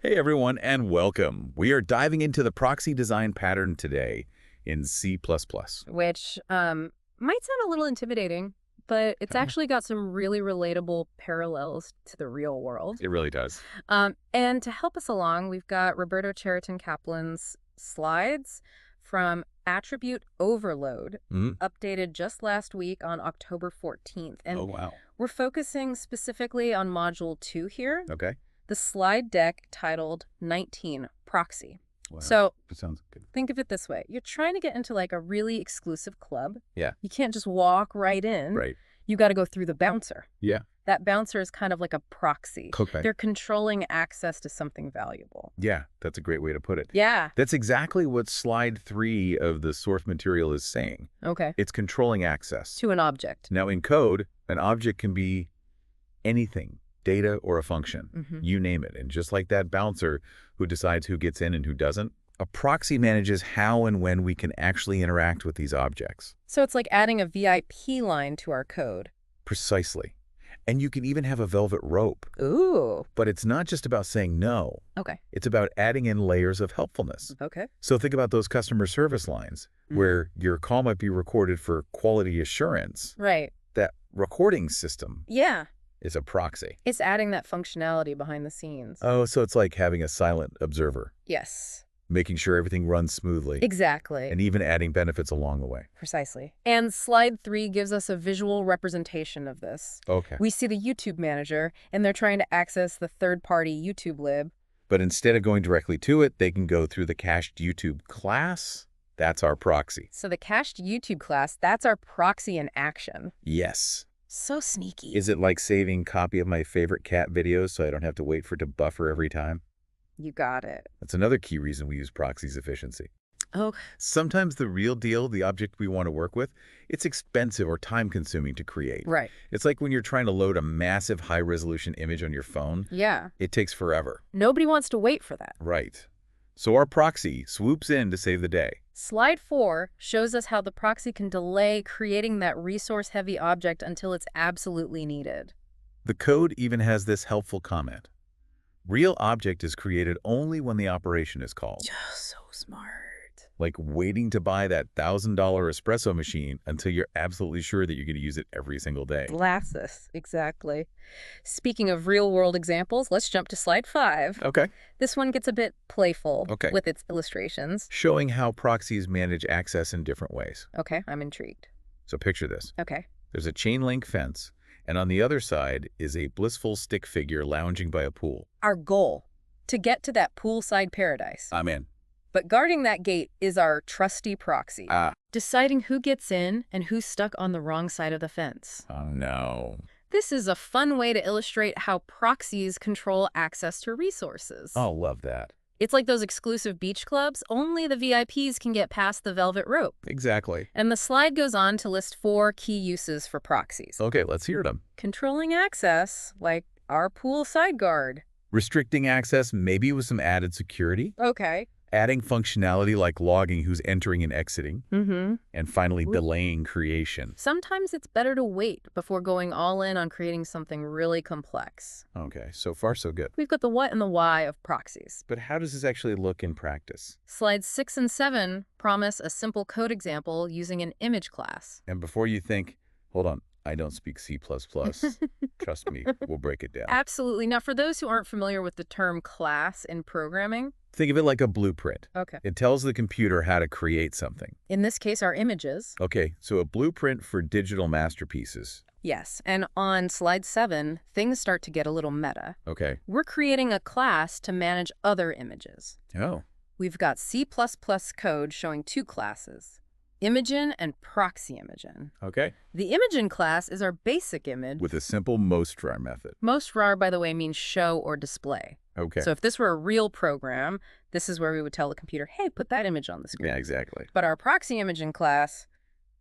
Hey everyone, and welcome. We are diving into the proxy design pattern today in C++. Which might sound a little intimidating, but it's Oh, actually got some really relatable parallels to the real world. it really does. And to help us along, we've got Roberto Cheriton Kaplan's slides from Attribute Overload, Mm. updated just last week on October 14th. Oh, And wow. we're focusing specifically on Module 2 here, Okay. the slide deck titled 19, Proxy. Wow. So That sounds good. think of it this way. You're trying to get into like a really exclusive club. Yeah. You can't just walk right in. Right. You got to go through the bouncer. Yeah. That bouncer is kind of like a proxy. Okay. They're controlling access to something valuable. Yeah, that's a great way to put it. Yeah. That's exactly what slide 3 of the source material is saying. Okay. It's controlling access. To an object. Now, in code, an object can be anything, data or a function. Mm-hmm. You name it. And just like that bouncer who decides who gets in and who doesn't, a proxy manages how and when we can actually interact with these objects. So it's like adding a VIP line to our code. Precisely. And you can even have a velvet rope. Ooh. But it's not just about saying no. Okay. It's about adding in layers of helpfulness. Okay. So think about those customer service lines where your call might be recorded for quality assurance. Right. That recording system Yeah. is a proxy. It's adding that functionality behind the scenes. Oh, so it's like having a silent observer, Yes. making sure everything runs smoothly, Exactly. and even adding benefits along the way. Precisely. And slide 3 gives us a visual representation of this. Okay. We see the YouTube manager, and they're trying to access the third-party YouTube lib. But instead of going directly to it, they can go through the cached YouTube class. That's our proxy. So the cached YouTube class, that's our proxy in action. Yes. So sneaky. Is it like saving copy of my favorite cat videos so I don't have to wait for it to buffer every time? You got it. That's another key reason we use proxy's efficiency. Oh, Sometimes the real deal, the object we want to work with, it's expensive or time-consuming to create. right. It's like when you're trying to load a massive high-resolution image on your phone. Yeah. It takes forever. Nobody wants to wait for that. Right. So our proxy swoops in to save the day. Slide 4 shows us how the proxy can delay creating that resource-heavy object until it's absolutely needed. The code even has this helpful comment. Real object is created only when the operation is called. So smart. Like waiting to buy that $1,000 espresso machine until you're absolutely sure that you're going to use it every single day. Blasphemous. Exactly. Speaking of real-world examples, let's jump to slide 5. Okay. This one gets a bit playful Okay. with its illustrations. Showing how proxies manage access in different ways. Okay, I'm intrigued. So picture this. Okay. There's a chain link fence, and on the other side is a blissful stick figure lounging by a pool. Our goal, to get to that poolside paradise. I'm in. But guarding that gate is our trusty proxy, deciding who gets in and who's stuck on the wrong side of the fence. Oh no. This is a fun way to illustrate how proxies control access to resources. Oh, love that. It's like those exclusive beach clubs, only the VIPs can get past the velvet rope. Exactly. And the slide goes on to list 4 key uses for proxies. Okay, let's hear them. Controlling access, like our pool side guard. Restricting access, maybe with some added security. Okay. Adding functionality like logging who's entering and exiting. Mm-hmm. And finally, delaying creation. Sometimes it's better to wait before going all in on creating something really complex. Okay, so far so good. We've got the what and the why of proxies. But how does this actually look in practice? Slides 6 and 7 promise a simple code example using an image class. And before you think, hold on, I don't speak C++, trust me, we'll break it down. Absolutely. Now, for those who aren't familiar with the term class in programming, Think of it like a blueprint. okay. It tells the computer how to create something. In this case, our images. Okay, so a blueprint for digital masterpieces. Yes. And on slide 7, things start to get a little meta. Okay. We're creating a class to manage other images. Oh, We've got C++ code showing 2 classes, Imagen and Proxy Imagen. okay. The Imagen class is our basic image. With a simple most_var method. Most rar, by the way, means show or display. Okay. So if this were a real program, this is where we would tell the computer, hey, put that image on the screen. Yeah, exactly. But our Proxy Imagen class,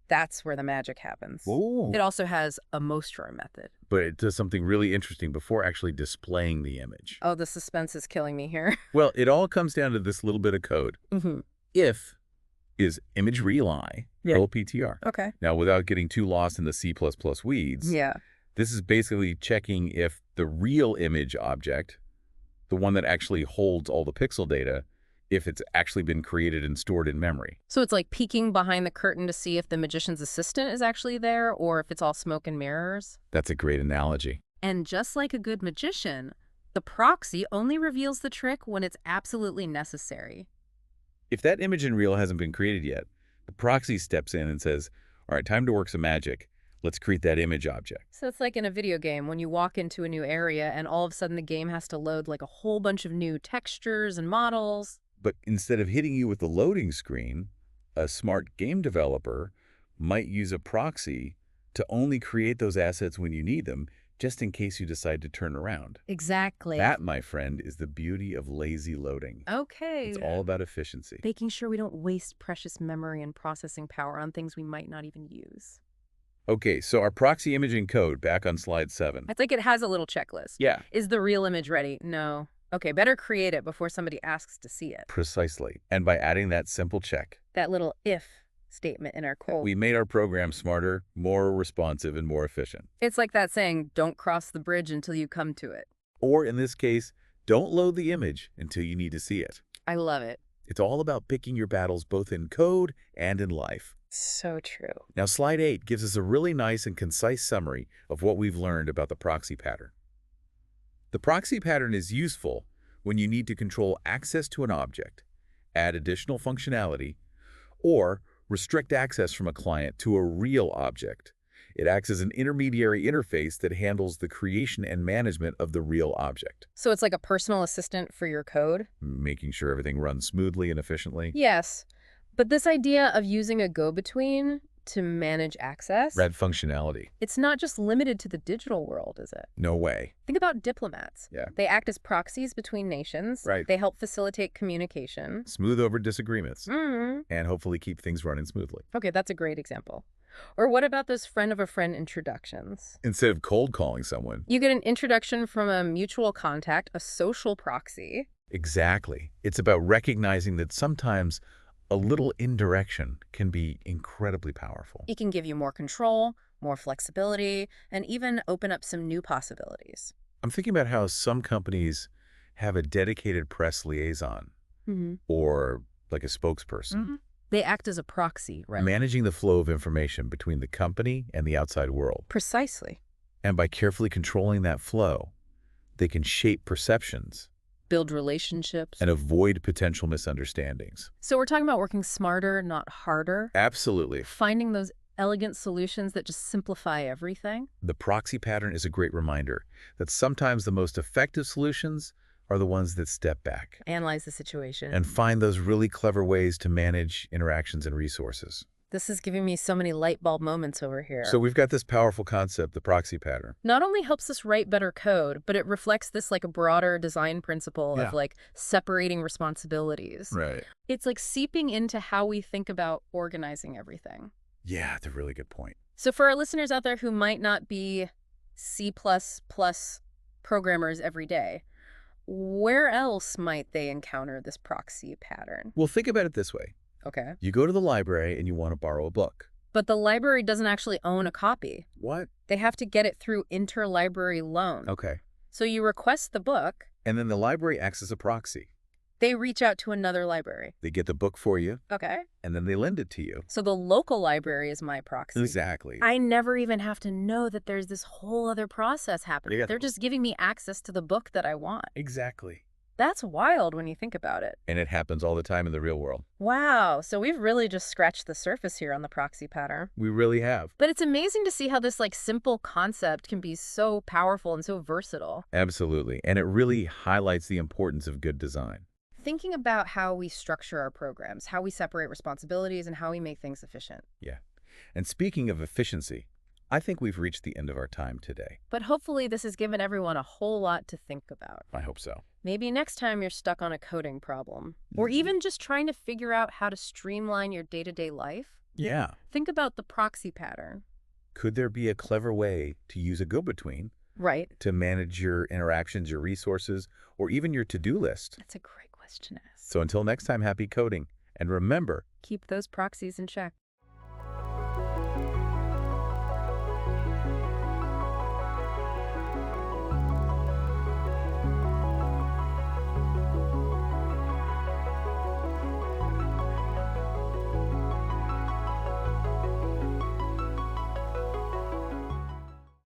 that's where the magic happens. Ooh. It also has a most rar method. But it does something really interesting before actually displaying the image. Oh, the suspense is killing me here. Well, it all comes down to this little bit of code. Mm-hmm. If is image rely, Yeah. LPTR. Okay. Now, without getting too lost in the C++ weeds, Yeah. this is basically checking if the real image object the one that actually holds all the pixel data if it's actually been created and stored in memory. So it's like peeking behind the curtain to see if the magician's assistant is actually there or if it's all smoke and mirrors. That's a great analogy. And just like a good magician, the proxy only reveals the trick when it's absolutely necessary. If that image in Reel hasn't been created yet, the proxy steps in and says, all right, time to work some magic. Let's create that image object. So it's like in a video game when you walk into a new area and all of a sudden the game has to load like a whole bunch of new textures and models. But instead of hitting you with the loading screen, a smart game developer might use a proxy to only create those assets when you need them, just in case you decide to turn around. Exactly. That, my friend, is the beauty of lazy loading. Okay. It's all about efficiency. Making sure we don't waste precious memory and processing power on things we might not even use. Okay, so our proxy imaging code, back on slide 7. It's like it has a little checklist. Yeah. Is the real image ready? No. Okay, better create it before somebody asks to see it. Precisely. And by adding that simple check, That little if statement in our code. we made our program smarter, more responsive, and more efficient. It's like that saying, don't cross the bridge until you come to it. Or in this case, don't load the image until you need to see it. I love it. It's all about picking your battles both in code and in life. So true. Now, slide 8 gives us a really nice and concise summary of what we've learned about the proxy pattern. The proxy pattern is useful when you need to control access to an object, add additional functionality, or restrict access from a client to a real object. It acts as an intermediary interface that handles the creation and management of the real object, So it's like a personal assistant for your code? making sure everything runs smoothly and efficiently. Yes. But this idea of using a go-between to manage access, Red functionality. it's not just limited to the digital world, is it? No way. Think about diplomats. Yeah. They act as proxies between nations. Right. They help facilitate communication. Smooth over disagreements Mm-hmm. and hopefully keep things running smoothly. Okay, that's a great example. Or what about those friend of a friend introductions? Instead of cold calling someone. You get an introduction from a mutual contact, a social proxy. Exactly. It's about recognizing that sometimes a little indirection can be incredibly powerful. It can give you more control, more flexibility, and even open up some new possibilities. I'm thinking about how some companies have a dedicated press liaison Mm-hmm. or like a spokesperson, Mm-hmm. They act as a proxy, right? managing the flow of information between the company and the outside world. Precisely. And by carefully controlling that flow, they can shape perceptions Build relationships. and avoid potential misunderstandings. So we're talking about working smarter, not harder. Absolutely. Finding those elegant solutions that just simplify everything. The proxy pattern is a great reminder that sometimes the most effective solutions are the ones that step back Analyze the situation. and find those really clever ways to manage interactions and resources. This is giving me so many light bulb moments over here. So we've got this powerful concept, the proxy pattern. Not only helps us write better code, but it reflects this like a broader design principle Yeah. of like separating responsibilities. Right. It's like seeping into how we think about organizing everything. Yeah, that's a really good point. So for our listeners out there who might not be C++ programmers every day, where else might they encounter this proxy pattern? Well, think about it this way. Okay. You go to the library and you want to borrow a book. But the library doesn't actually own a copy. What? They have to get it through interlibrary loan. Okay. So you request the book, And then the library acts as a proxy. they reach out to another library. They get the book for you, Okay. and then they lend it to you. So the local library is my proxy. Exactly. I never even have to know that there's this whole other process happening. Yeah. They're just giving me access to the book that I want. Exactly. That's wild when you think about it. And it happens all the time in the real world. Wow. So we've really just scratched the surface here on the proxy pattern. We really have. But it's amazing to see how this like simple concept can be so powerful and so versatile. Absolutely. And it really highlights the importance of good design. Thinking about how we structure our programs, how we separate responsibilities, and how we make things efficient. Yeah. And speaking of efficiency, I think we've reached the end of our time today. But hopefully this has given everyone a whole lot to think about. I hope so. Maybe next time you're stuck on a coding problem, or even just trying to figure out how to streamline your day-to-day life, Yeah. think about the proxy pattern. Could there be a clever way to use a go-between Right. to manage your interactions, your resources, or even your to-do list? That's a great question to ask. So until next time, happy coding. And remember, Keep those proxies in check.